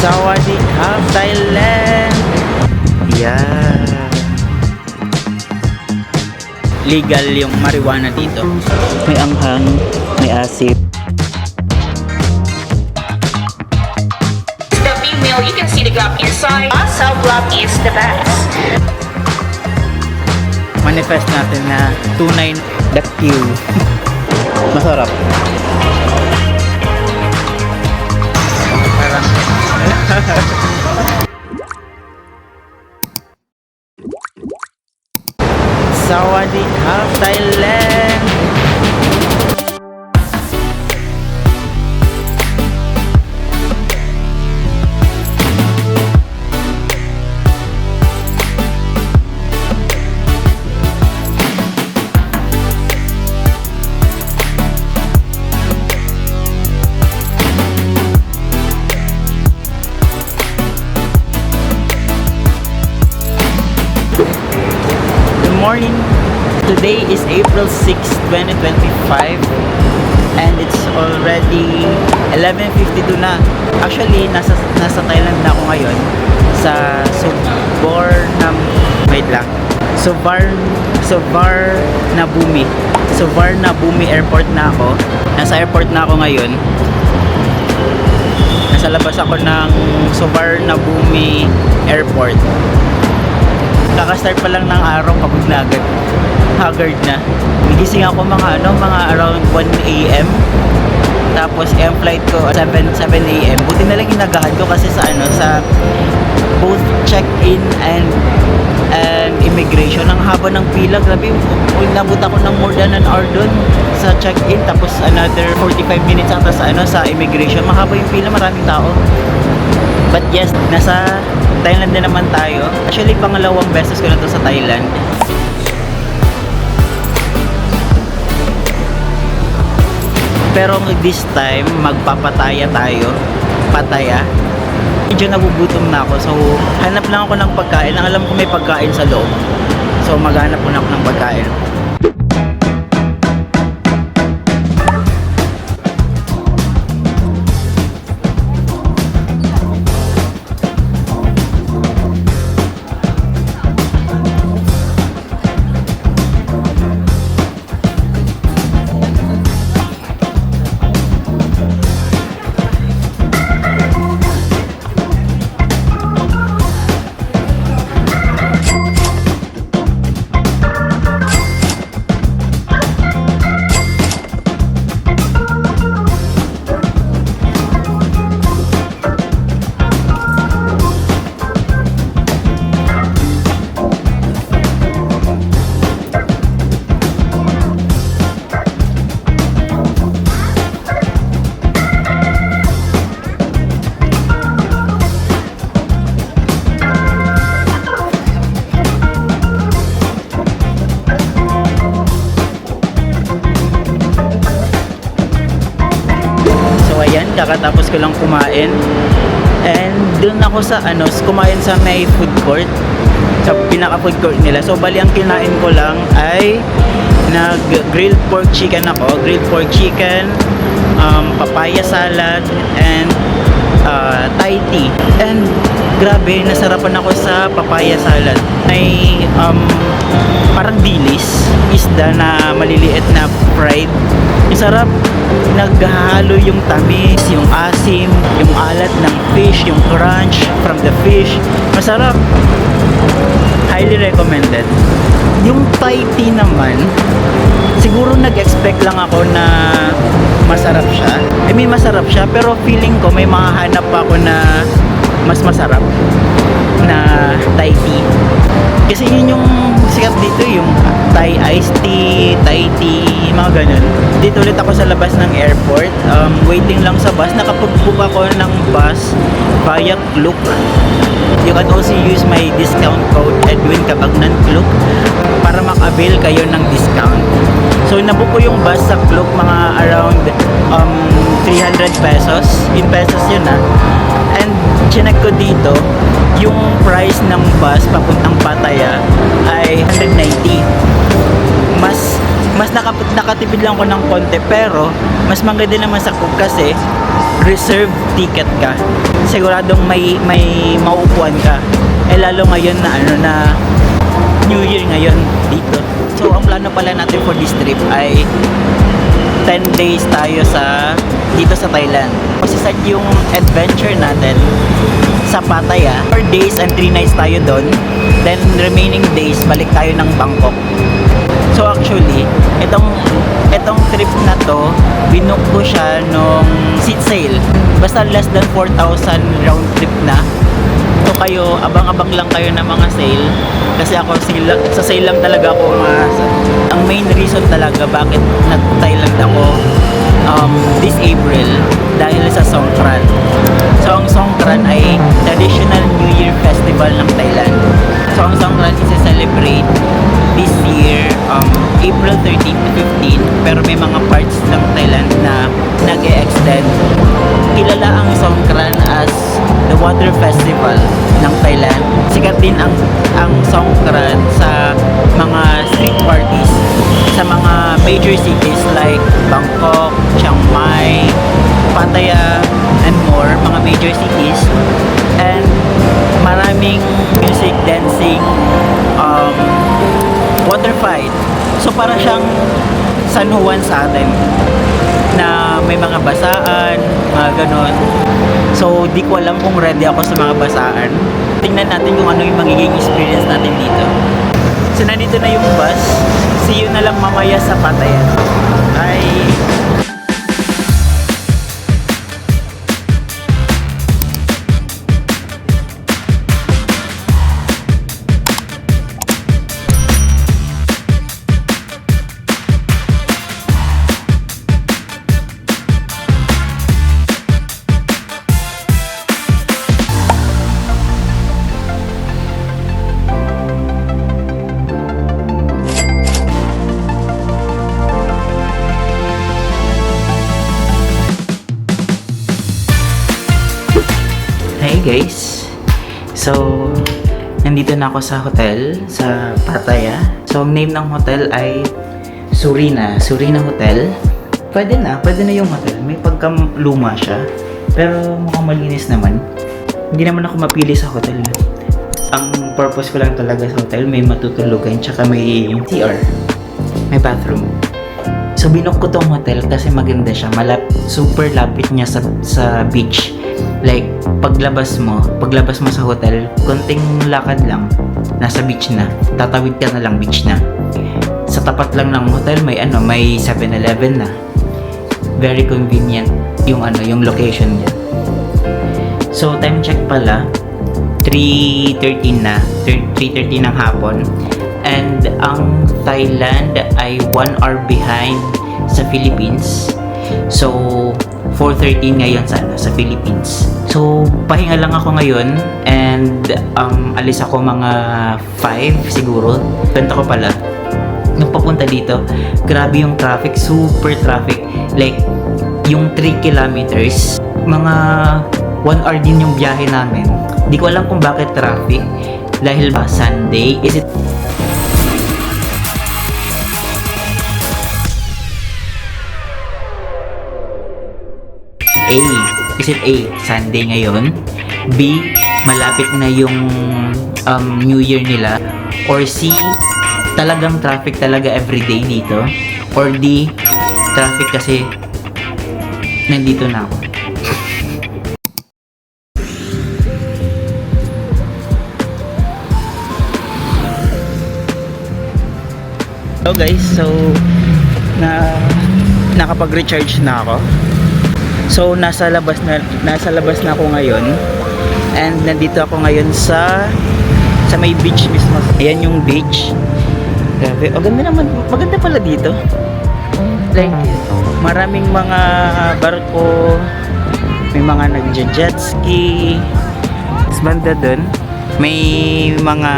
Sawadee Krap, Thailand! Yeah! Legal yung marijuana dito. May anghang, may asim. The female, you can see the gap inside. Cell block is the best. Manifest natin na tunay the Q. Masarap. Parang Sawadee Krap, Thailand! Morning. Today is April 6, 2025 and it's already 11:52 na. Actually, nasa Thailand na ako ngayon sa Suvarnabhumi Airport na ako. Nasa airport na ako ngayon. Nasa labas ako ng Suvarnabhumi Airport. Kakastart pa lang ng araw, pagod na agad. Haggard na. Nagising ako mga around 1 AM. Tapos flight ko 7 AM. Buti na lang inagahan ko kasi sa both check-in and immigration. Ang haba ng pila, grabe. Inabot ako ng more than an hour dun sa check-in, tapos another 45 minutes ata sa immigration. Mahaba yung pila, maraming tao. But yes, nasa Thailand na naman tayo. Actually, pangalawang beses ko na to sa Thailand. Pero this time, magpapataya tayo. Pataya. Medyo nagugutom na ako. So, hanap lang ako ng pagkain. Ang alam ko may pagkain sa loob. So, maghanap muna ako ng pagkain. Kakatapos ko lang kumain and dun ako kumain sa may food court, sa pinaka food court nila. So bali ang kinain ko lang ay grilled pork chicken, papaya salad and Thai tea. And grabe, nasarapan ako sa papaya salad. May parang dilis, isda na maliliit na fried. Ang sarap, naghahalo yung tamis, yung asim, yung alat ng fish, yung crunch from the fish. Masarap. Highly recommended. Yung Thai tea naman, siguro nag-expect lang ako na masarap siya. May masarap siya, pero feeling ko may mahahanap pa ako na mas masarap na Thai tea. Kasi yun yung sikat dito, yung Thai iced tea, Thai tea, mga ganun. Dito ulit ako sa labas ng airport, waiting lang sa bus. Nakapag-book ako ng bus via Klook. You can also use my discount code Edwin Cabagnan Klook para maka-avail kayo ng discount. So nabook ko yung bus sa Klook, mga around 300 pesos. In pesos yun And chinek ko dito, yung price ng bus papuntang Pattaya ay 190. Mas nakatipid lang ko ng konti, pero mas maganda naman sa Klook kasi reserve ticket ka, siguradong may mauupuan ka. Eh lalo ngayon na New Year ngayon dito. So ang plano pala natin for this trip ay 10 days tayo dito sa Thailand. Kasi start yung adventure natin sa Pattaya. 4 days and 3 nights tayo doon. Then remaining days balik tayo ng Bangkok. So actually, itong trip na to, binook ko siya nung seat sale. Basta less than 4,000 round trip na. So kayo, abang-abang lang kayo ng mga sale. Kasi ako, sa sale lang talaga ako umaasa. Ang main reason talaga bakit nag-Thailand ako this April, dahil sa Songkran. So ang Songkran ay traditional New Year festival ng Thailand. So ang Songkran is celebrate this year, April 13 to 15, pero may mga parts ng Thailand na nag-e-extend. Kilala ang Songkran as the water festival ng Thailand. Sikat din ang Songkran sa mga street parties sa mga major cities like Bangkok, Chiang Mai, Pattaya, and more, mga major cities. And maraming music, dancing, water fight. So para siyang San Juan sa atin na may mga basaan, mga ganon. So di ko alam kung ready ako sa mga basaan. Tingnan natin kung ano yung magiging experience natin dito. So nandito na yung bus. See you na lang mamaya sa Pattaya. Bye! Hey guys! So, nandito na ako sa hotel sa Pattaya. So, ang name ng hotel ay Surina Hotel. Pwede na yung hotel. May pagkaluma siya. Pero mukhang malinis naman. Hindi naman ako mapili sa hotel. Ang purpose ko lang talaga sa hotel, may matutulugan, tsaka may CR. May bathroom. So, binook ko tong hotel kasi maganda siya. Super lapit niya sa beach. Like, paglabas mo sa hotel, konting lakad lang, nasa beach na. Tatawid ka na lang, beach na. Sa tapat lang ng hotel, may 7-Eleven na. Very convenient yung location niya. So, time check pala, 3:13 na. 3:13 ng hapon. And ang Thailand ay 1 hour behind sa Philippines. So, 4:13 ngayon sa Philippines. So, pahinga lang ako ngayon and alis ako mga 5 siguro. Kwento ko pala, nung papunta dito, grabe yung traffic, super traffic. Like, yung 3 kilometers, mga 1 hour din yung biyahe namin. Di ko alam kung bakit traffic. Dahil ba Sunday? Is it A? Is it A? Sunday ngayon? B? Malapit na yung New Year nila? Or C? Talagang traffic talaga everyday dito? Or D? Traffic kasi nandito na ako. Hello guys, so nakapag-recharge na ako. So nasa labas na ako ngayon. And nandito ako ngayon sa may beach mismo. Ayan yung beach. Grabe, ganda naman. Maganda pala dito. Like, maraming mga barko, may mga nagja-jet ski. Mas banda dun, may mga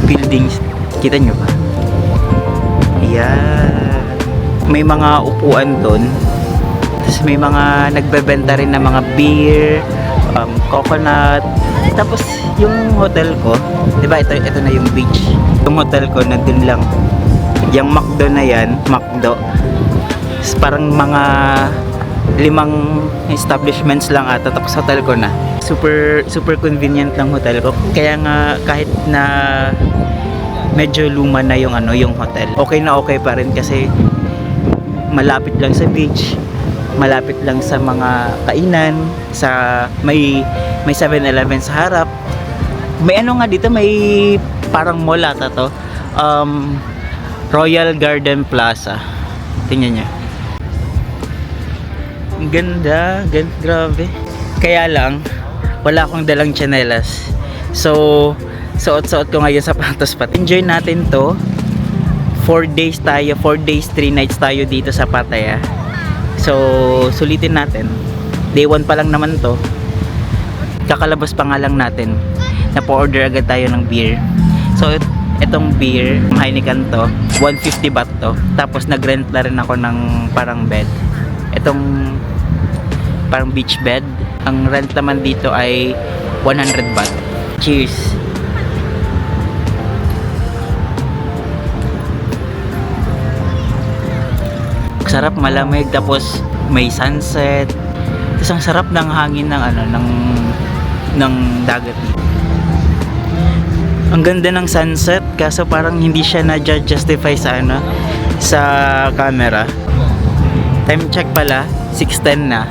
buildings. Kita nyo ba? Ayan. May mga upuan dun. Tapos may mga nagbebenta rin ng mga beer, coconut. Tapos yung hotel ko, di ba ito na yung beach. Yung hotel ko nandun lang. Yung McDo na yan, McDo. Parang mga 5 establishments lang ata, tapos hotel ko na. Super convenient lang hotel ko. Kaya nga kahit na medyo luma na yung yung hotel, okay na okay pa rin kasi malapit lang sa beach, malapit lang sa mga kainan, sa may 7-Eleven sa harap. May nga dito, may parang mall ata to. Royal Garden Plaza. Tingnan niyo. Ang ganda, grabe. Kaya lang wala akong dalang tsinelas. So, suot-suot ko ngayon sapatos pa. Enjoy natin to. 4 days tayo, 4 days, 3 nights tayo dito sa Pattaya. So, sulitin natin. Day 1 pa lang naman to. Kakalabas pa nga lang natin. Napo-order agad tayo ng beer. So, itong beer, Heineken to, 150 baht to. Tapos nag-rent na rin ako ng parang bed. Itong parang beach bed. Ang rent naman dito ay 100 baht. Cheers! Sarap, malamig, tapos may sunset. Tapos ang sarap ng hangin ng ng dagat dito. Ang ganda ng sunset, kaso parang hindi siya na-justify sa sa camera. Time check pala, 6:10 na.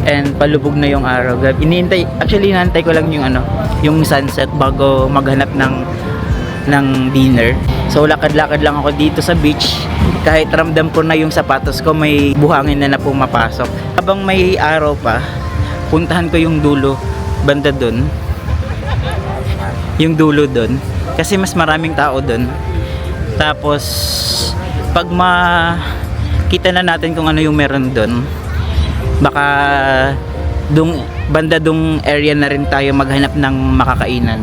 And palubog na yung araw. Hinihintay ko lang yung sunset bago maghanap ng dinner. So lakad-lakad lang ako dito sa beach. Kahit ramdam ko na yung sapatos ko may buhangin na pumapasok. Habang may araw pa, puntahan ko yung dulo, banda dun. Yung dulo dun. Kasi mas maraming tao dun. Tapos, pag makita na natin kung ano yung meron dun, baka banda dung area na rin tayo maghanap ng makakainan.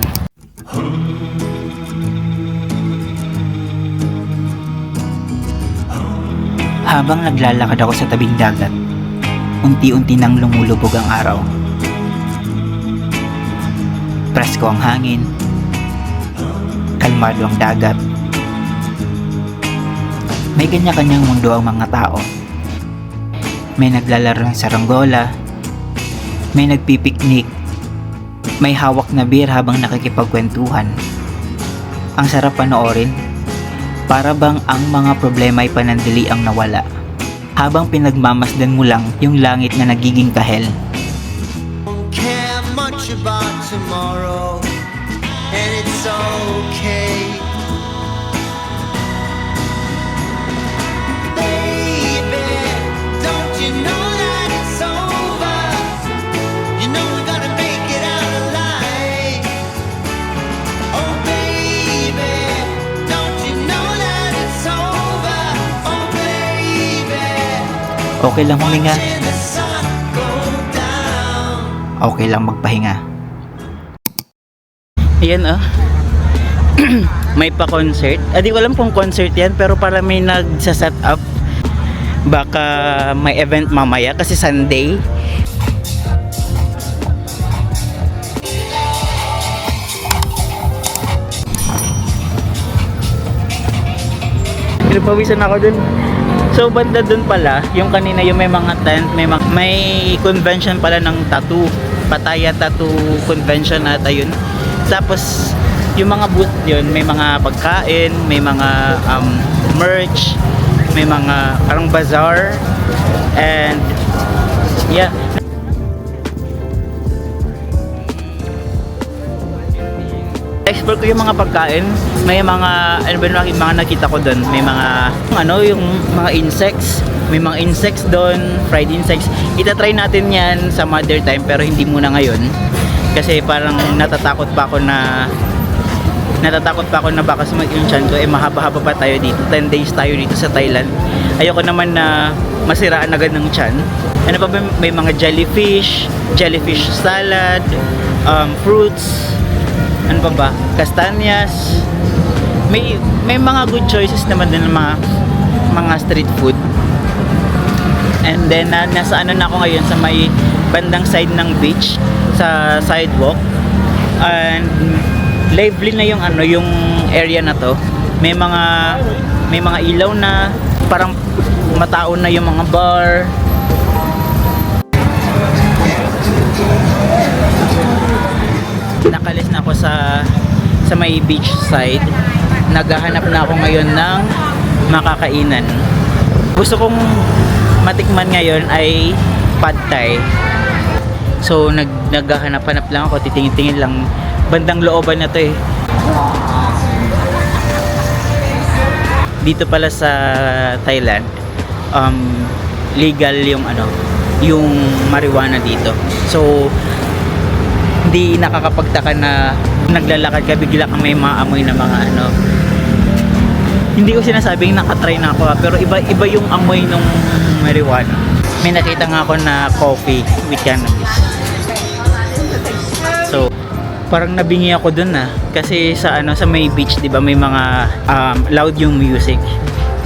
Habang naglalakad ako sa tabing dagat, unti-unti nang lumulubog ang araw. Presko ang hangin, kalmado ang dagat. May kanya-kanyang mundo ang mga tao. May naglalaro ng saranggola, may nagpipiknik, may hawak na beer habang nakikipagkwentuhan. Ang sarap panoorin, para bang ang mga problema ay panandali ang nawala, habang pinagmamasdan mo lang yung langit na nagiging kahel. Don't care much about tomorrow, and it's okay. Baby, don't you know that it's over? You know we're gonna make it out alive. Oh baby, don't you know that it's over? Oh baby, Okay lang huminga, watching the sun go down. okay lang magpahinga. Ayan may pa-concert. Di ko alam kung concert yan, pero para may nagsa-set up. Baka may event mamaya kasi Sunday. Pinapawisan ako dun. So banda dun pala, yung kanina yung may mga tent, may convention pala ng tattoo. Pattaya Tattoo Convention ata yun. Tapos yung mga booth yun, may mga pagkain, may mga merch, may mga parang bazaar, and yeah. Explore ko yung mga pagkain. May mga mga nakita ko doon. May mga yung mga insects. May mga insects doon, fried insects. Itatry natin yan some other time, pero hindi muna ngayon. Kasi parang natatakot pa ako na baka sumakit yung tiyan ko. Mahaba-haba pa tayo dito. 10 days tayo dito sa Thailand. Ayoko naman na masiraan agad ng tiyan. Ano pa ba? May mga jellyfish salad, fruits, ano pa ba? Kastanyas. May mga good choices naman din ng mga street food. And then nasa na ako ngayon sa may bandang side ng beach, sa sidewalk. And lively na yung area na to. May mga ilaw na, parang mataon na yung mga bar. nakalis na ako sa may beach side. Naghahanap na ako ngayon ng makakainan. Gusto kong matikman ngayon ay pad thai. So naghahanap-hanap lang ako, titingin-tingin lang. Bandang looban na to eh. Dito pala sa Thailand, legal yung yung marijuana dito. So hindi nakakapagtaka na naglalakad ka bigla kang may maamoy na mga Hindi ko sinasabing nakatry na ako pero iba yung amoy ng marijuana. May nakita nga ako na coffee with cannabis. So parang nabingi ako dun kasi sa sa may beach, 'di ba, may mga loud yung music.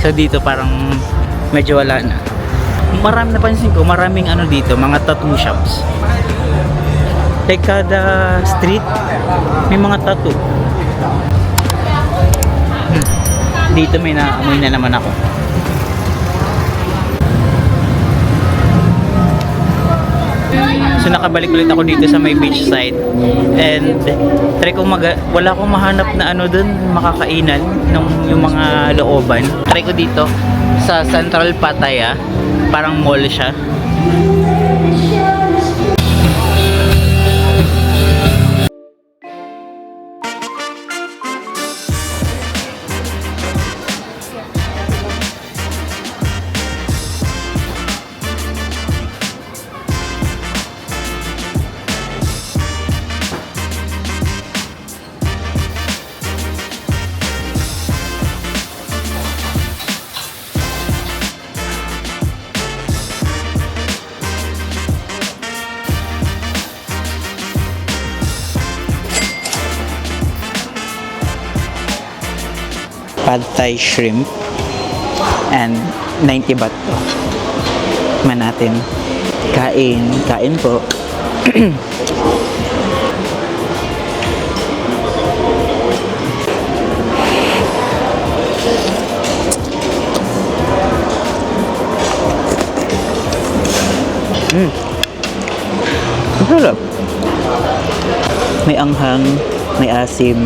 So dito parang medyo wala na. Napansin ko maraming dito, mga tattoo shops. Like kada street may mga tattoo. Dito may naamoy na naman ako. So nakabalik ulit ako dito sa may beach side and try kong wala akong mahanap na dun makakainan yung mga looban. Try ko dito sa Central Pattaya, parang mall siya. Pad Thai shrimp and 90 baht to. Man natin. Kain po. Ang sarap. May anghang, may asim,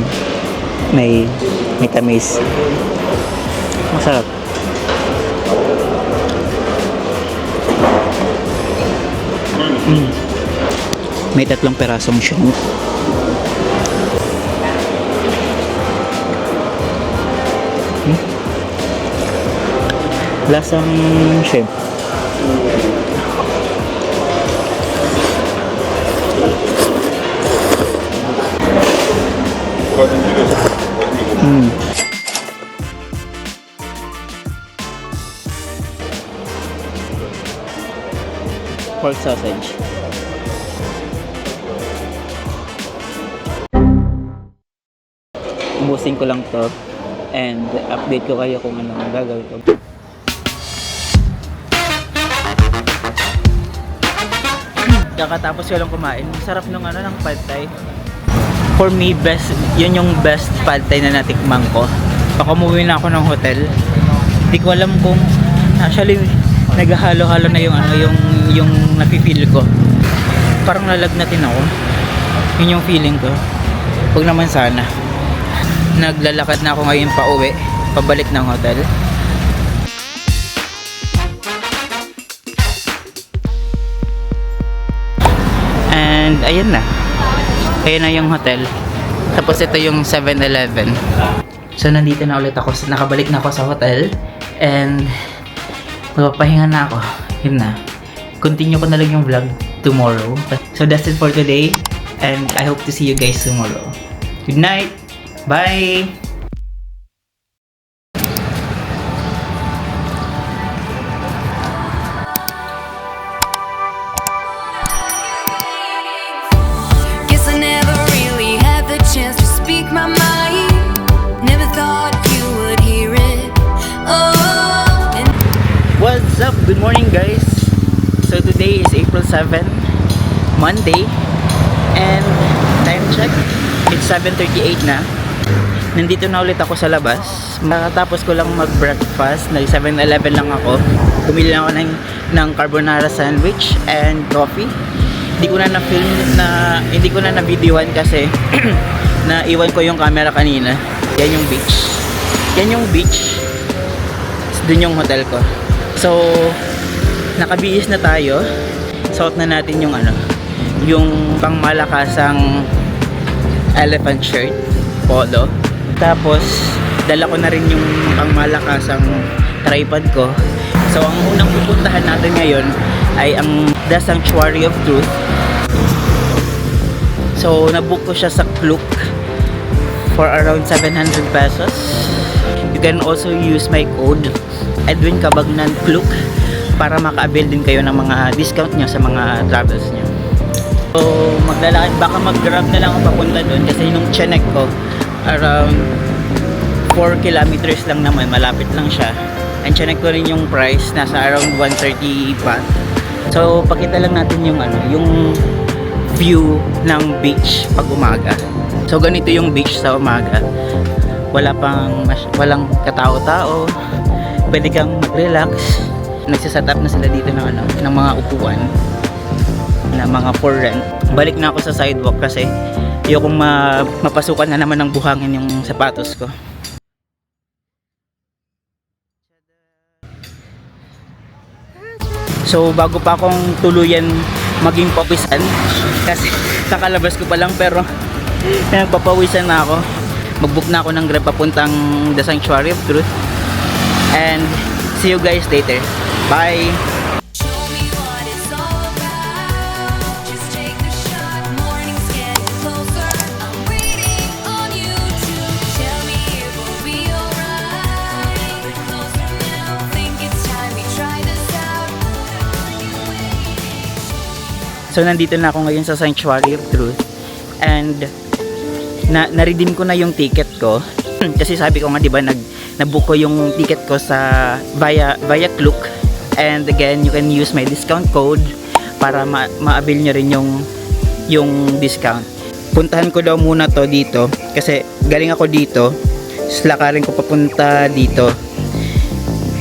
may tamis. Masarap. May 3 perasong shrimp. Lasang shrimp. Pork sausage. Ubusin ko lang to and update ko kayo kung ano ang gagawin ko. Kakatapos ko lang kumain. Sarap ng ng pad thai. For me, yun yung best pad thai na natikman ko. Baka umuwi na ako ng hotel. Hindi ko alam kung actually naghahalo-halo na yung nafe-feel ko. Parang lalagnatin ako. Yun yung feeling ko. Huwag naman sana. Naglalakad na ako ngayon pa uwi, pabalik ng hotel. And ayan na. Ayan na yung hotel. Tapos ito yung 7-Eleven. So nandito na ulit ako. Nakabalik na ako sa hotel. And magpapahinga na ako. Yun na. Continue ko na lang yung vlog tomorrow. So that's it for today. And I hope to see you guys tomorrow. Good night! Bye! Guess I never really had the chance to speak my mind. Never thought you would hear it. Oh, and What's up? Good morning guys! So today is April 7, Monday. And time check, it's 7:38 na. Nandito na ulit ako sa labas. Makatapos ko lang mag-breakfast. Nag 7-Eleven lang ako. Bumili lang ako ng carbonara sandwich and coffee. Hindi ko na na-videoan kasi naiwan ko yung camera kanina. Yan yung beach. Yan yung beach. Dun yung hotel ko. So, nakabihis na tayo. Suot na natin yung yung pangmalakasang elephant shirt, polo. Tapos, dala ko na rin yung pangmalakasang tripod ko. So, ang unang pupuntahan natin ngayon ay ang The Sanctuary of Truth. So, nabook ko siya sa Klook for around 700 pesos. You can also use my code Edwin Cabagnan Klook para maka-avail din kayo ng mga discount nyo sa mga travels nyo. So, maglalakad, baka mag-grab na lang ako papunta doon kasi nung chinek ko, around 4 kilometers lang naman, malapit lang siya. And chinek ko rin yung price, nasa around 130 baht. So, pakita lang natin yung yung view ng beach pag umaga. So, ganito yung beach sa umaga. Walang katao-tao. Pwede kang mag-relax. Nagsiset up na sila dito ng mga upuan na mga for rent. Balik na ako sa sidewalk kasi ayokong mapasukan na naman ng buhangin yung sapatos ko. So bago pa akong tuluyan maging pawisan kasi kakalabas ko pa lang pero nagpapawisan na ako. Mag-book na ako ng Grab papuntang The Sanctuary of Truth. And see you guys later. Bye! Show me what it's all about. Just take the shot. Morning's getting closer. I'm waiting on you to tell me it will be alright. We're closer now. Think it's time we try this out. What are you waiting? So nandito na ako ngayon sa Sanctuary of Truth. And na-redeem ko na yung ticket ko. Kasi sabi ko nga 'di ba nabook ko yung ticket ko sa via Klook. And again, you can use my discount code para ma-avail nyo rin yung discount. Puntahan ko daw muna to dito kasi galing ako dito. Lakarin ko papunta dito.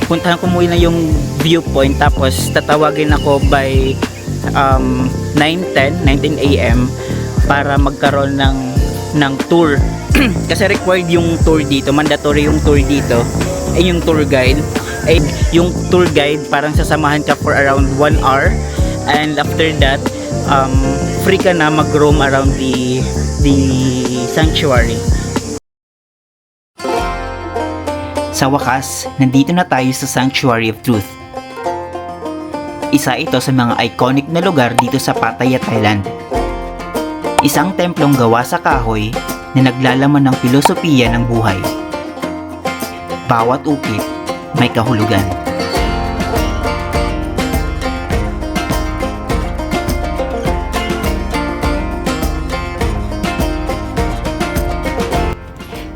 Puntahan ko muna yung viewpoint tapos tatawagin ako by 19 AM para magkaroon ng tour. Kasi required yung tour dito, mandatory yung tour dito. Yung tour guide. Yung tour guide parang sasamahan ka for around 1 hour, and after that free ka na mag-roam around the sanctuary. Sa wakas, nandito na tayo sa Sanctuary of Truth. Isa ito sa mga iconic na lugar dito sa Pattaya, Thailand. Isang templong gawa sa kahoy na naglalaman ng filosofiya ng buhay. Bawat ukit may kahulugan.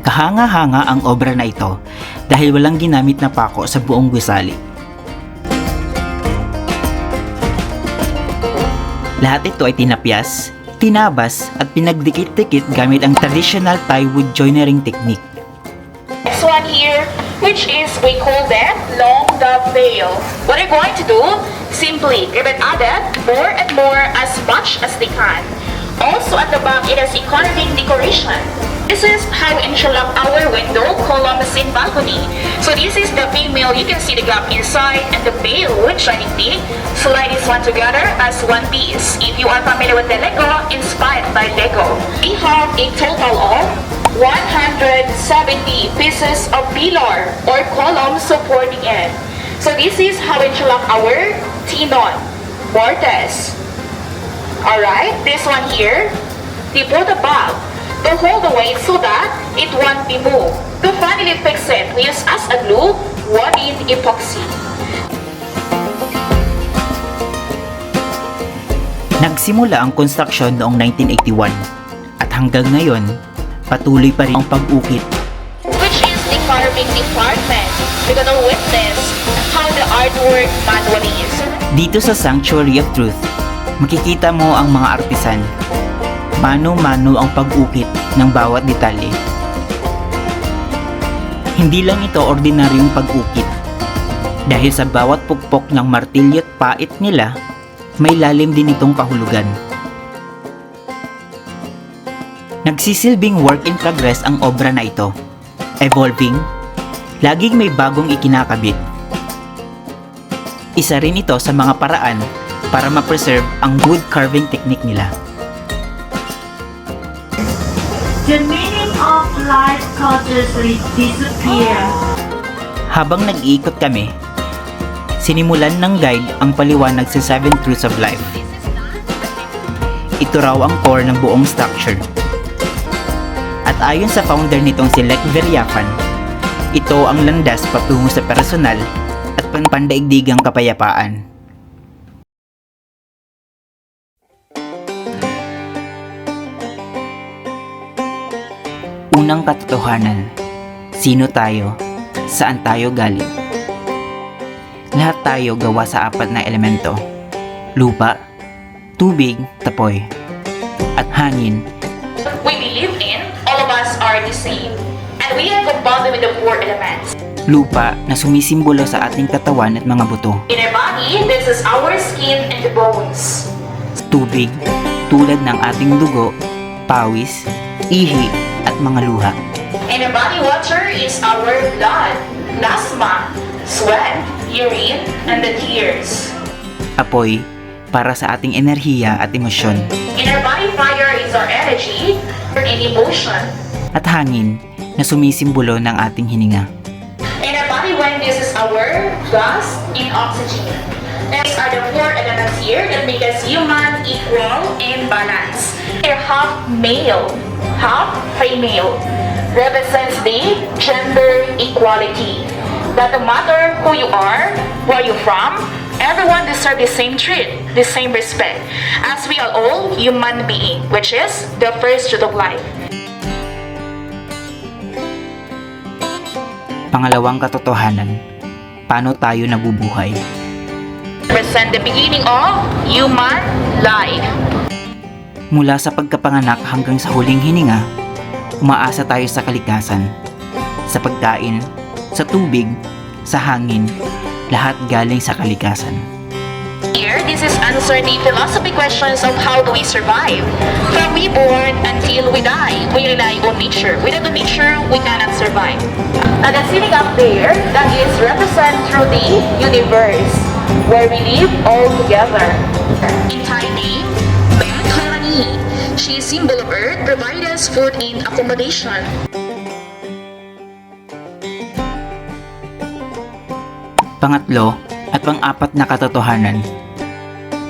Kahanga-hanga ang obra na ito dahil walang ginamit na pako sa buong gusali. Lahat ito ay tinapyas, tinabas at pinagdikit-dikit gamit ang traditional Thai wood joinery technique. Next one here, which is, we call that long dovetail. What they're going to do, simply give it added more and more as much as they can. Also at the back, it has a carving decoration. This is how we interlock our window columns in balcony. So this is the female, you can see the gap inside, and the male with shining teeth. Slide this one together as one piece. If you are familiar with the Lego, inspired by Lego. We have a total of 170 pieces of pillar or column supporting it. So this is how we interlock our tenon, mortise. Alright, this one here, they put the bulb to hold the weight so that it won't be moved. To finally fix it, we use as a glue, one-in epoxy. Nagsimula ang construction noong 1981 at hanggang ngayon, patuloy pa rin ang pag-ukit. Which is the carving department. We're gonna witness how the artwork manually is. Dito sa Sanctuary of Truth, makikita mo ang mga artisan. Mano-mano ang pag-ukit ng bawat detalye. Hindi lang ito ordinaryong pag-ukit. Dahil sa bawat pukpok ng martilyo at pait nila, may lalim din itong kahulugan. Nagsisilbing work in progress ang obra na ito. Evolving, laging may bagong ikinakabit. Isa rin ito sa mga paraan para ma-preserve ang wood carving technique nila. The meaning of life consciously disappear. Habang nag-iikot kami, sinimulan ng guide ang paliwanag sa 7 Truths of Life. Ito raw ang core ng buong structure. At ayon sa founder nitong si Lech Veriapan, ito ang landas patungo sa personal at pandaigdigang kapayapaan. Unang katotohanan, sino tayo? Saan tayo galing? Lahat tayo gawa sa 4 na elemento. Lupa, tubig, tapoy, at hangin. We believe in, all of us are the same. And we are compounded with the 4 elements. Lupa na sumisimbolo sa ating katawan at mga buto. In our body, this is our skin and the bones. Tubig, tulad ng ating dugo, pawis, ihi, at mga luha. In our body, water is our blood, plasma, sweat, urine, and the tears. Apoy, para sa ating enerhiya at emosyon. In our body, fire is our energy and emotion. At hangin na sumisimbolo ng ating hininga. In our body, wind, this is our gas and oxygen. These are the 4 elements here that make us human, equal, and balanced. They're half male, half female. Represents the gender equality. That no matter who you are, where you're from, everyone deserves the same treat, the same respect, as we are all human beings, which is the first truth of life. Pangalawang katotohanan, paano tayo nabubuhay? Represent the beginning of human life. Mula sa pagkapanganak hanggang sa huling hininga, umaasa tayo sa kalikasan, sa pagkain, sa tubig, sa hangin, lahat galing sa kalikasan. Here, this is answer the philosophy questions of how do we survive. From we born until we die, we rely on nature. Without the nature, we cannot survive. And the sitting up there, that is represent through the universe, where we live all together. In Thai name, Mère Dharani. She is symbol of earth, provide us food and accommodation. Pangatlo at pang-apat na katotohanan,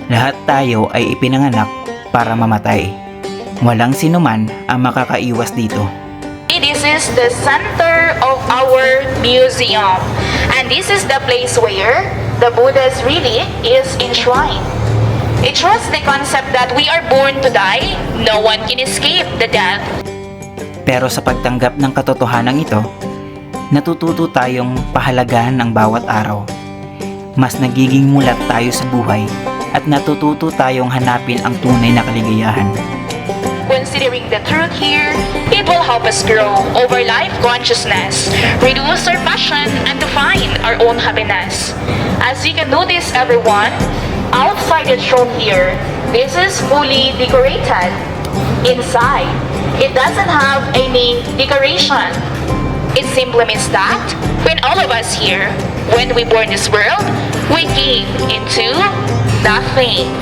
lahat tayo ay ipinanganak para mamatay. Walang sinuman ang makakaiwas dito. This is the center of our museum. And this is the place where the Buddha's relic is enshrined. It shows the concept that we are born to die, no one can escape the death. Pero sa pagtanggap ng katotohanan ito, natututo tayong pahalagahan ang bawat araw. Mas nagiging mulat tayo sa buhay at natututo tayong hanapin ang tunay na kaligayahan. Considering the truth here, it will help us grow over life consciousness, reduce our passion, and to find our own happiness. As you can notice, everyone, outside the show here, this is fully decorated. Inside, it doesn't have any decoration. It simply means that when all of us here, when we born this world, we came into nothing.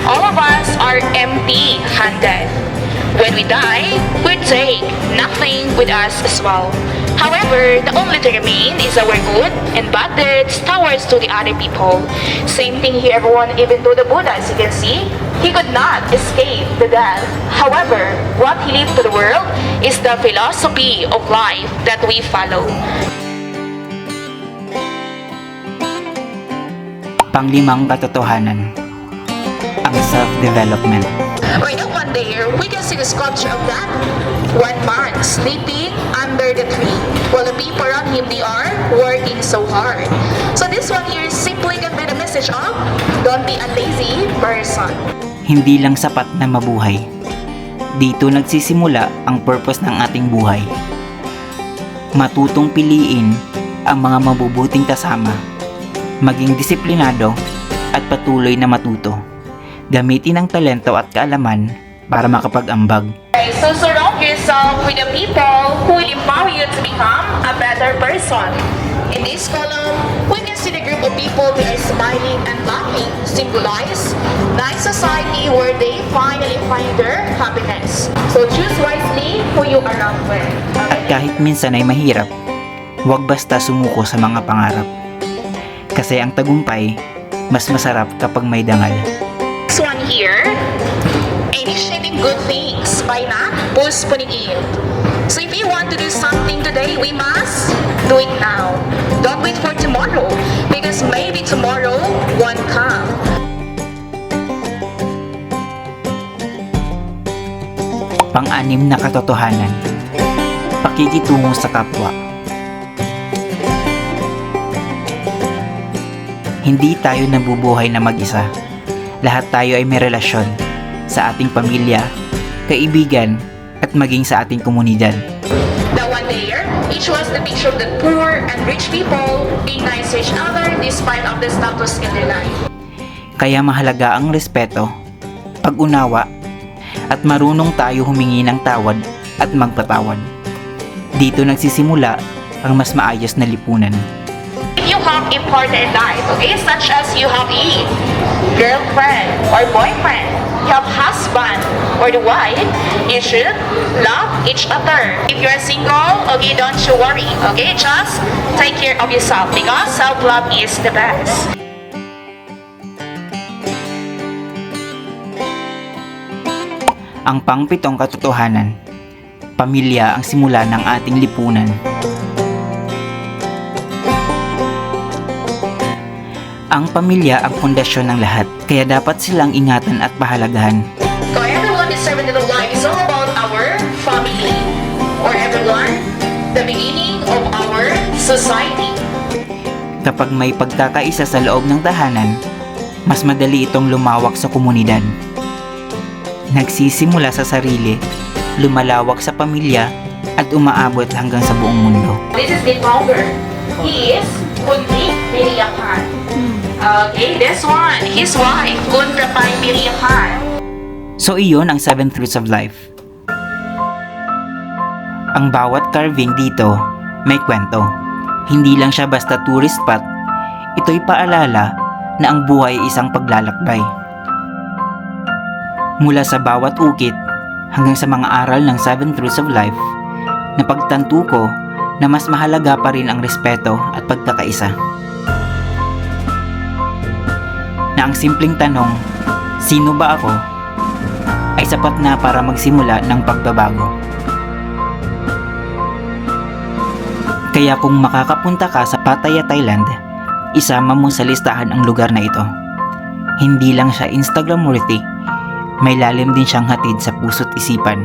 All of us are empty-handed. When we die, we take nothing with us as well. However, the only thing remain is our good and bad deeds towards to the other people. Same thing here, everyone, even though the Buddha, as you can see, he could not escape the death. However, what he left to the world is the philosophy of life that we follow. Panglimang katotohanan, ang self-development. Right up one there, we can see the sculpture of that one man sleeping under the tree, while the people around him, they are working so hard. So this one here simply convey the message of, don't be a lazy person. Hindi lang sapat na mabuhay. Dito nagsisimula ang purpose ng ating buhay. Matutong piliin ang mga mabubuting kasama, maging disiplinado at patuloy na matuto. Gamitin ang talento at kaalaman para makapag-ambag. Okay, so surround yourself with the people who will empower you to become a better person. In this column, we can see the group of people who are smiling and laughing symbolize nice society where they finally find their happiness. So choose wisely who you are around with. At kahit minsan ay mahirap, huwag basta sumuko sa mga pangarap. Kasi ang tagumpay, mas masarap kapag may dangal. Next one here, initiating good things by not postponing it. So if you want to do something today, we must do it now. Don't wait for tomorrow, because maybe tomorrow won't come. Pang-anim na katotohanan, pakikitungo sa kapwa. Hindi tayo nabubuhay na mag-isa. Lahat tayo ay may relasyon sa ating pamilya, kaibigan, at maging sa ating komunidad. That one there, it shows the picture of the poor and rich people being nice to each other despite of the status in their life. Kaya mahalaga ang respeto, pag-unawa, at marunong tayo humingi ng tawad at magpatawad. Dito nagsisimula ang mas maayos na lipunan. If you have important life, okay, such as you have a girlfriend or boyfriend, you have husband or the wife, you should love each other. If you're single, okay, don't you worry, okay, just take care of yourself because self-love is the best. Ang pangpitong katotohanan, pamilya ang simula ng ating lipunan. Ang pamilya ang pundasyon ng lahat, kaya dapat silang ingatan at pahalagahan. So everyone deserving of life is all about our family, or everyone, the beginning of our society. Kapag may pagkakaisa sa loob ng tahanan, mas madali itong lumawak sa komunidad. Nagsisimula sa sarili, lumalawak sa pamilya, at umaabot hanggang sa buong mundo. This is the founder. He is Kunti Piliapan. Okay, this one, his wife, Kuntrapay Piliapan. So iyon ang 7 Truths of Life. Ang bawat carving dito may kwento. Hindi lang siya basta tourist spot. Ito'y paalala na ang buhay ay isang paglalakbay. Mula sa bawat ukit hanggang sa mga aral ng 7 Truths of Life, napagtanto ko na mas mahalaga pa rin ang respeto at pagkakaisa. Na ang simpleng tanong, sino ba ako? Ay sapat na para magsimula ng pagbabago. Kaya kung makakapunta ka sa Pattaya, Thailand, isama mo sa listahan ang lugar na ito. Hindi lang siya Instagram worthy, may lalim din siyang hatid sa puso't isipan.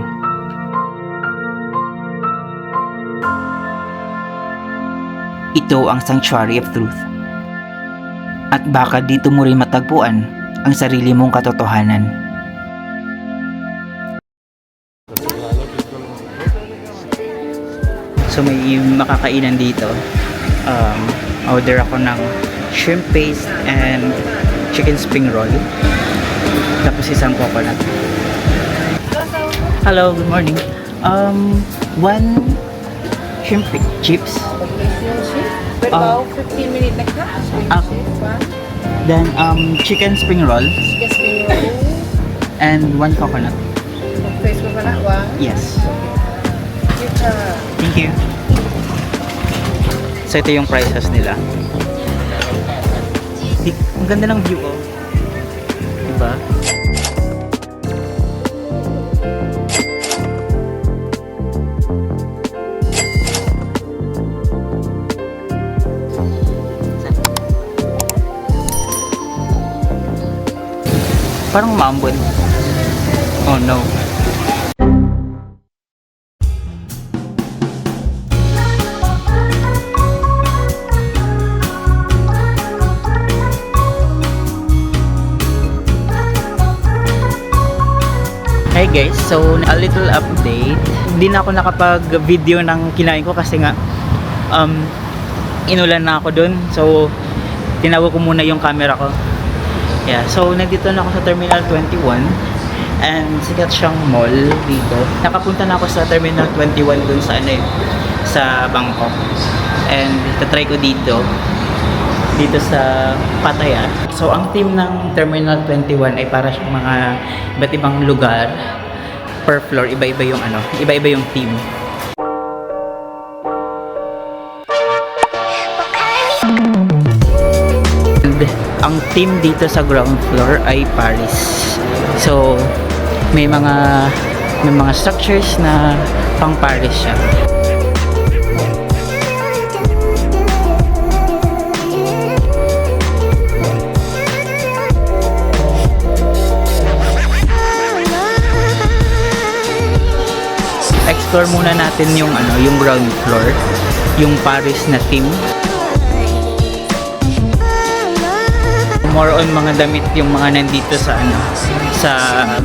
Ito ang Sanctuary of Truth. At baka dito mo rin matagpuan ang sarili mong katotohanan. So may makakainan dito. Order ako ng shrimp paste and chicken spring roll. Tapos isang coconut. Hello, good morning. One shrimp chips. But about 15 minutes na class. Then chicken spring roll Chicken spring roll. and one coconut. Face mo ba na? One. Yes. Kita. Thank you. So ito yung prices nila. Ang ganda ng view oh. Diba? Parang maambon. Oh no. Hi guys, so a little update. Hindi na ako nakapag-video ng kinain ko kasi nga inulan na ako dun. So tinawag ko muna yung camera ko. Yeah, so nandito na ako sa Terminal 21. And sikat siyang mall dito. Nakapunta na ako sa Terminal 21 dun sa ano sa Bangkok. And tatry ko dito sa Pattaya. So ang theme ng Terminal 21 ay para siyang mga iba't ibang lugar per floor, iba-iba yung theme. And ang theme dito sa ground floor ay Paris. So may mga structures na pang Paris siya. Explore muna natin yung ground floor, yung Paris na theme. More on mga damit yung mga nandito sa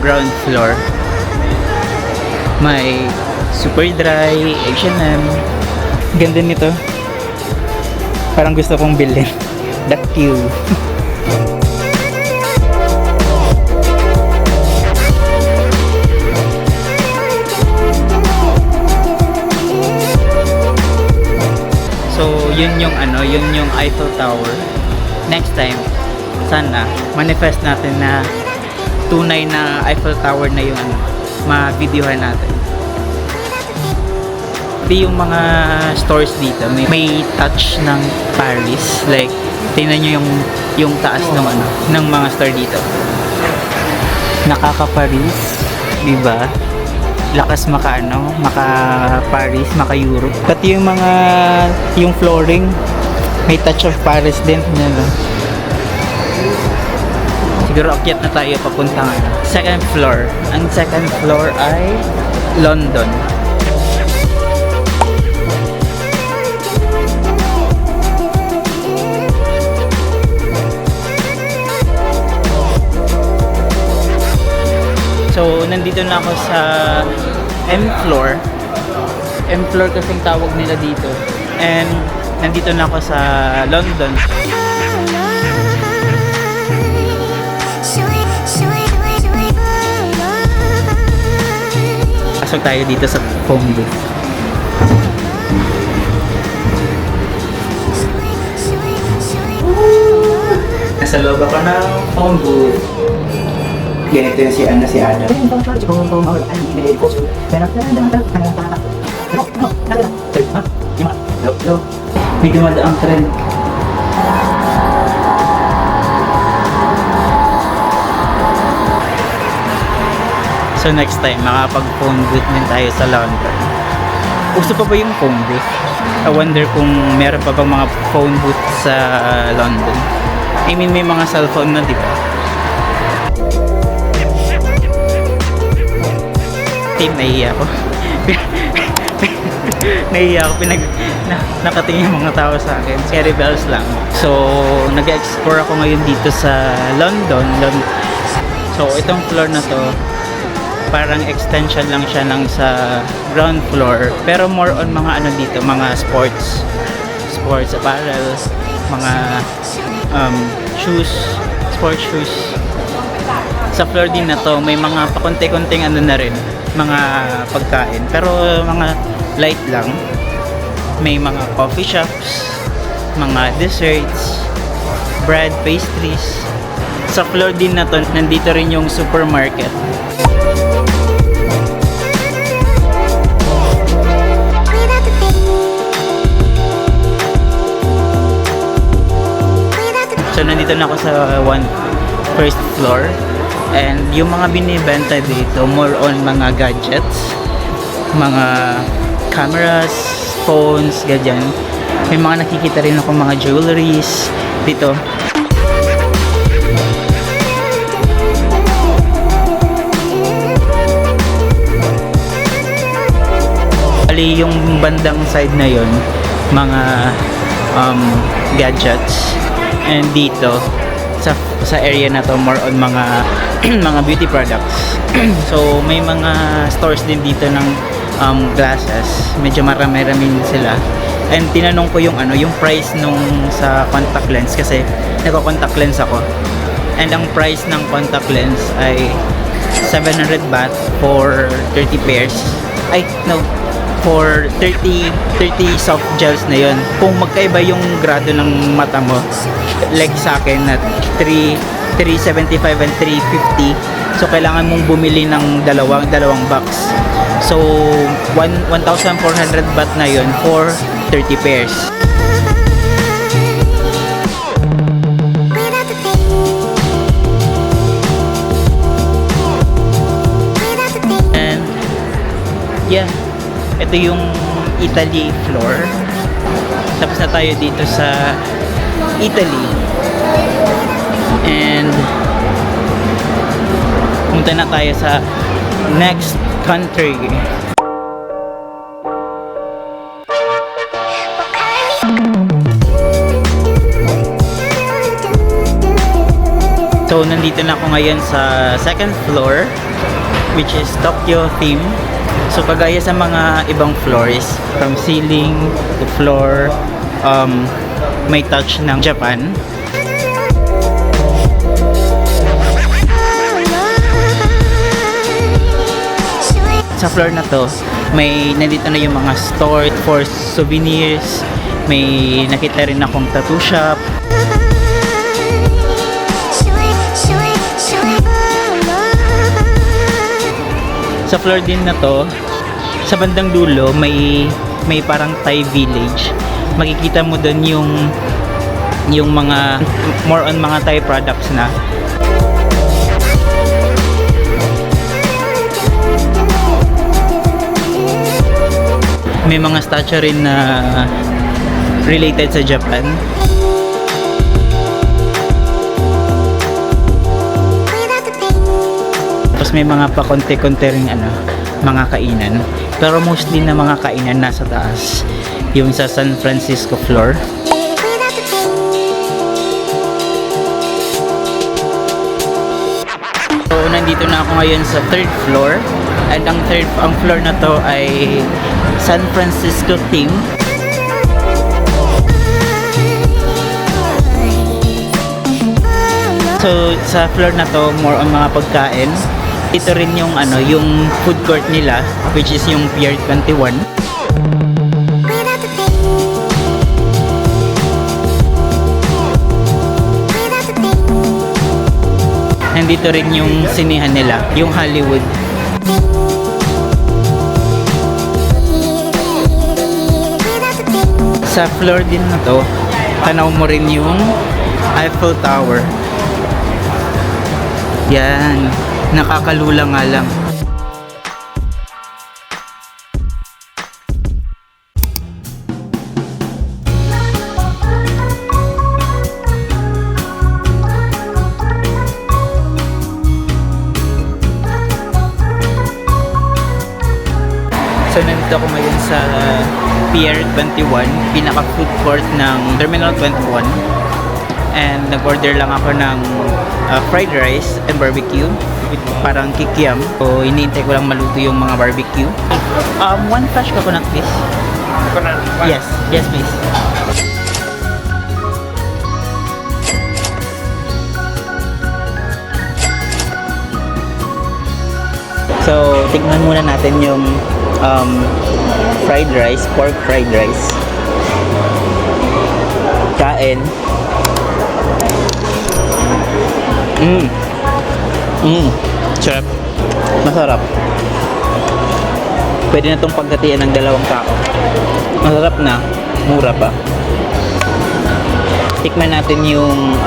ground floor. May Superdry, H&M. Ganda nito. Parang gusto kong bilhin. That cute. So, yun yung Eiffel Tower. Next time, sana manifest natin na tunay na Eiffel Tower na yung ma-videohan natin. Pati yung mga stores dito, may touch ng Paris. Like, tingnan nyo yung taas ng mga store dito. Nakaka-Paris, diba? Lakas maka-Paris, maka-Europe. Pati yung flooring, may touch of Paris din. Yan. Siguro akyat na tayo papuntang second floor. Ang second floor ay London. So, nandito na ako sa M floor. M floor kasing tawag nila dito. And nandito na ako sa London. Pasok tayo dito sa phone booth. Nasa loob ako ng phone booth. Ganito yung si Adam. May dumadaang trend. So next time, makapag-phone booth din tayo sa London. Uso pa ba yung phone booth? I wonder kung meron pa bang mga phone booth sa London. I mean, may mga cellphone na, di ba? Nahiya ako. Nahiya ako. Nakatingin yung mga tao sa akin. Scary bells lang. So, nag-explore ako ngayon dito sa London. So, itong floor na to, parang extension lang siya ng sa ground floor. Pero more on mga dito, mga sports apparel, mga shoes, sports shoes. Sa floor din na to, may mga pakunti-kunting na rin, mga pagkain. Pero mga light lang. May mga coffee shops, mga desserts, bread, pastries. Sa floor din na to, nandito rin yung supermarket. So nandito na ako sa first floor. And yung mga binibenta dito, more on mga gadgets, mga cameras, phones, ganyan. May mga nakikita rin ako mga jewelries dito. Bali yung bandang side na yon, mga gadgets. And dito sa area na to, more on mga mga beauty products. So may mga stores din dito ng glasses. Medyo marami-rami sila. And tinanong ko yung price nung sa contact lens kasi nagko-contact lens ako. And ang price ng contact lens ay 700 baht for 30 pairs. Ay, no. For 30 soft gels na yon. Kung magkaiba yung grado ng mata mo, like sa akin na 375 and 350, so kailangan mong bumili ng dalawang box. So 1,400 baht na yon for 30 pairs. And yeah, ito yung Italy floor. Tapos na tayo dito sa Italy. And punta na tayo sa next country. So nandito na ako ngayon sa second floor, which is Tokyo theme. So kagaya sa mga ibang floors, from ceiling to floor, may touch ng Japan. Sa floor na to, nandito na yung mga store for souvenirs. May nakita rin akong tattoo shop. Sa floor din na to, sa bandang dulo, may parang Thai village. Makikita mo doon yung mga more on mga Thai products na. May mga statue rin na related sa Japan. Tapos may mga pakonti-konti ring mga kainan. Pero mostly na mga kainan nasa taas. Yung sa San Francisco floor. So nandito na ako ngayon sa third floor. And ang floor na to ay San Francisco theme. So sa floor na to, more on mga pagkain. Ito rin yung yung food court nila, which is yung Pier 21. Nandito rin yung sinehan nila, yung Hollywood. Sa floor din na to, tanaw mo rin yung Eiffel Tower. Yan, nakakalula nga lang. So nandito ako ngayon sa Pier 21, pinaka food court ng Terminal 21. And nag-order lang ako ng fried rice and barbecue with parang kikiam. So iniintay ko lang maluto yung mga barbecue. One fresh coconut please. Coconut? Yes, yes please. So tignan muna natin yung fried rice, pork fried rice. Kain. Sarap. Masarap. Pwede na itong paghatian ng dalawang tao. Masarap na. Mura pa. Tikman natin yung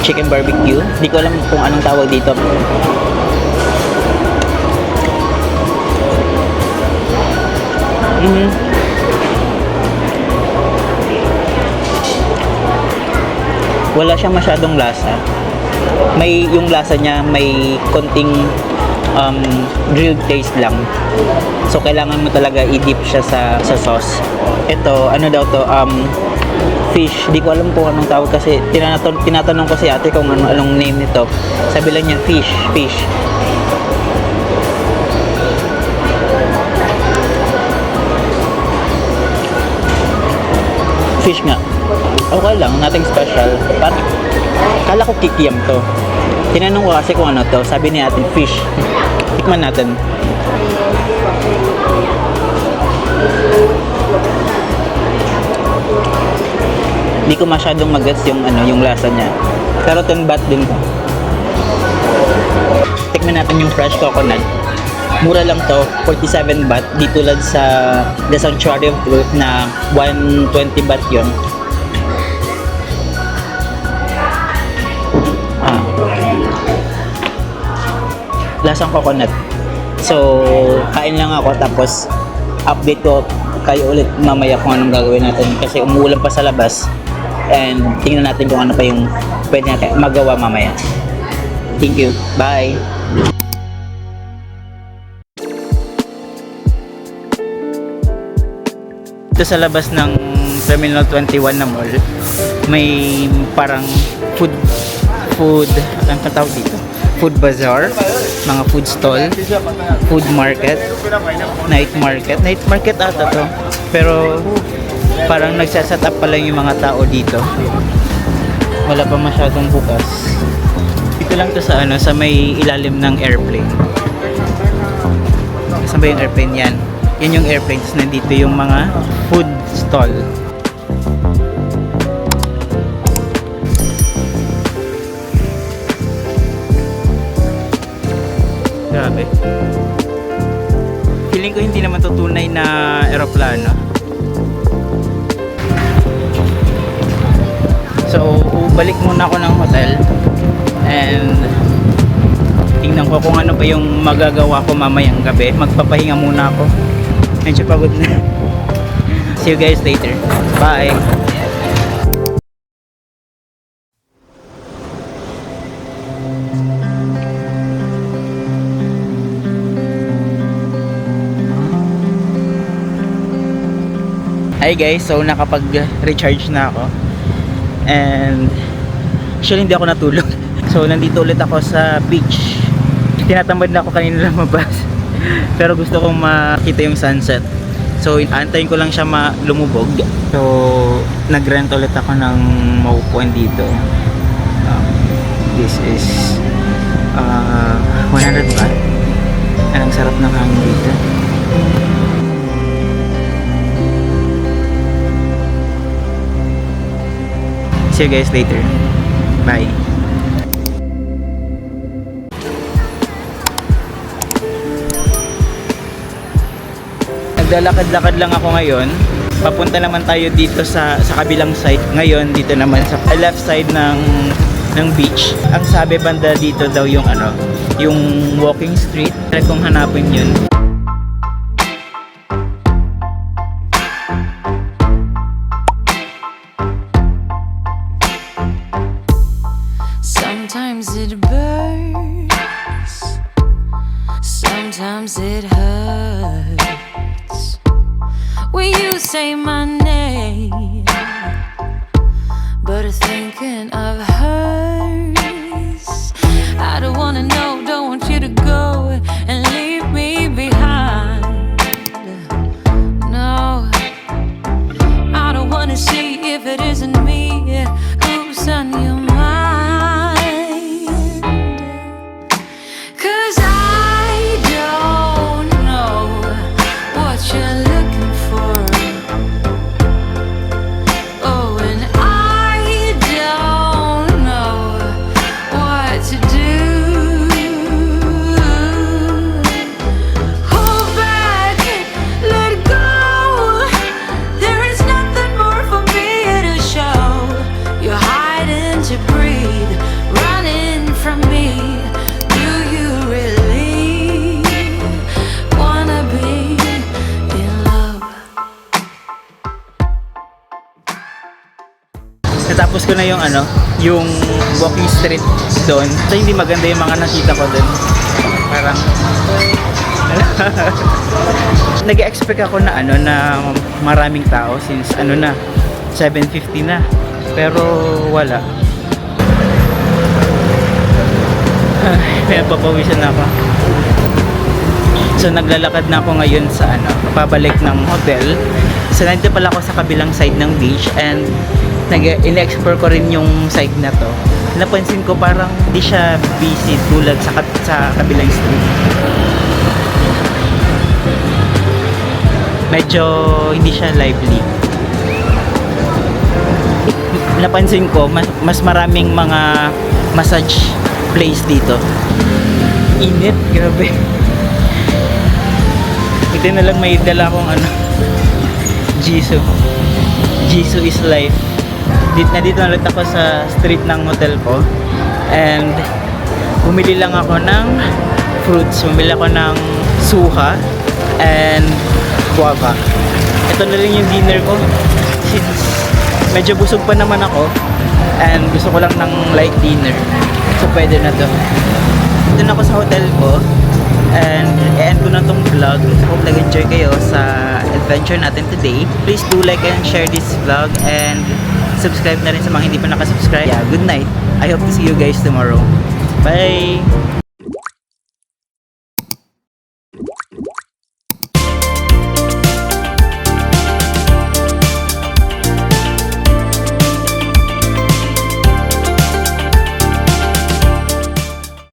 chicken barbecue. Hindi ko alam kung anong tawag dito. Wala siyang masyadong lasa. Yung lasa niya may konting grilled taste lang. So kailangan mo talaga i-dip siya sa sauce. Ito, ano daw to, fish. Di ko alam kung anong tawag kasi tinatanong ko si ate kung anong name nito. Sabi lang niya fish. Fish nga. Okay lang, nothing special. Kala ko kikiam to. Tinanong ko kasi kung ano to, sabi ni ate fish. Tikman natin. Hindi ko masyadong mag-gets yung ano, yung lasa niya. Pero tunbat din ko. Tikman natin yung fresh coconut. Mura lang to, 47 baht. Di tulad sa The Sanctuary of Truth na 120 baht yun. Lasang coconut. So, kain lang ako tapos update ko kayo ulit mamaya kung anong gagawin natin kasi umuulan pa sa labas and tingnan natin kung ano pa yung pwede natin magawa mamaya. Thank you. Bye! Ito sa labas ng Terminal 21 na mall, may parang food, ang tawag dito? Food bazaar, mga food stall, food market, night market ata to. Pero parang nagsaset up pa lang yung mga tao dito. Wala pa masyadong bukas. Dito lang to sa ano, sa may ilalim ng airplane. Saan ba yung airplane yan? Yan yung airplane, tapos nandito yung mga food stall. Grabe. Feeling ko hindi naman to tunay na eroplano. So, balik muna ako ng hotel and tingnan ko kung ano pa yung magagawa ko mamayang gabi. Magpapahinga muna ako. Medyo pagod na. See you guys later. Bye! Hi guys, so nakapag-recharge na ako and actually hindi ako natulog. So nandito ulit ako sa beach. Tinatamad na ako kanina lumabas pero gusto kong makita yung sunset. So antayin ko lang siya lumubog. So nag-rent ulit ako ng maupuan dito. This is 100 baht. Ang sarap ng hangin dito. See you guys later. Bye. Naglalakad-lakad lang ako ngayon. Papunta naman tayo dito sa kabilang side. Ngayon dito naman sa left side ng beach. Ang sabi banda dito daw yung ano, yung walking street. Try kong hanapin yun. Sometimes it burns, sometimes it hurts. When you say my name, but thinking of hers. I don't wanna know, don't want you to go and leave me behind. No, I don't wanna see if it isn't me who's on your mind. Natapos ko na yung ano, yung walking street doon. So hindi maganda yung mga nakita ko doon. Parang nag-expect ako na ano na maraming tao since ano na 7:50 na. Pero wala. Papawisan na ako. So naglalakad na ako ngayon sa ano, pabalik ng hotel. So nandito pala ako sa kabilang side ng beach and in-explore ko rin yung side na to. Napansin ko parang hindi siya busy tulad sa kabilang street. Medyo hindi siya lively. Napansin ko mas maraming mga massage place dito. Init, grabe. Ito na lang may dala akong Jisoo is life. Nandito na ulit ako sa street ng hotel ko. And bumili lang ako ng fruits. Bumili ako ng suha and guava. Ito na rin yung dinner ko. Since medyo busog pa naman ako and gusto ko lang ng light dinner. So pwede na to. Ito na ako sa hotel ko. And i-end ko na tong vlog. Hope nag-enjoy kayo sa adventure natin today. Please do like and share this vlog and subscribe na rin sa mga hindi pa nakasubscribe. Yeah, good night. I hope to see you guys tomorrow. Bye!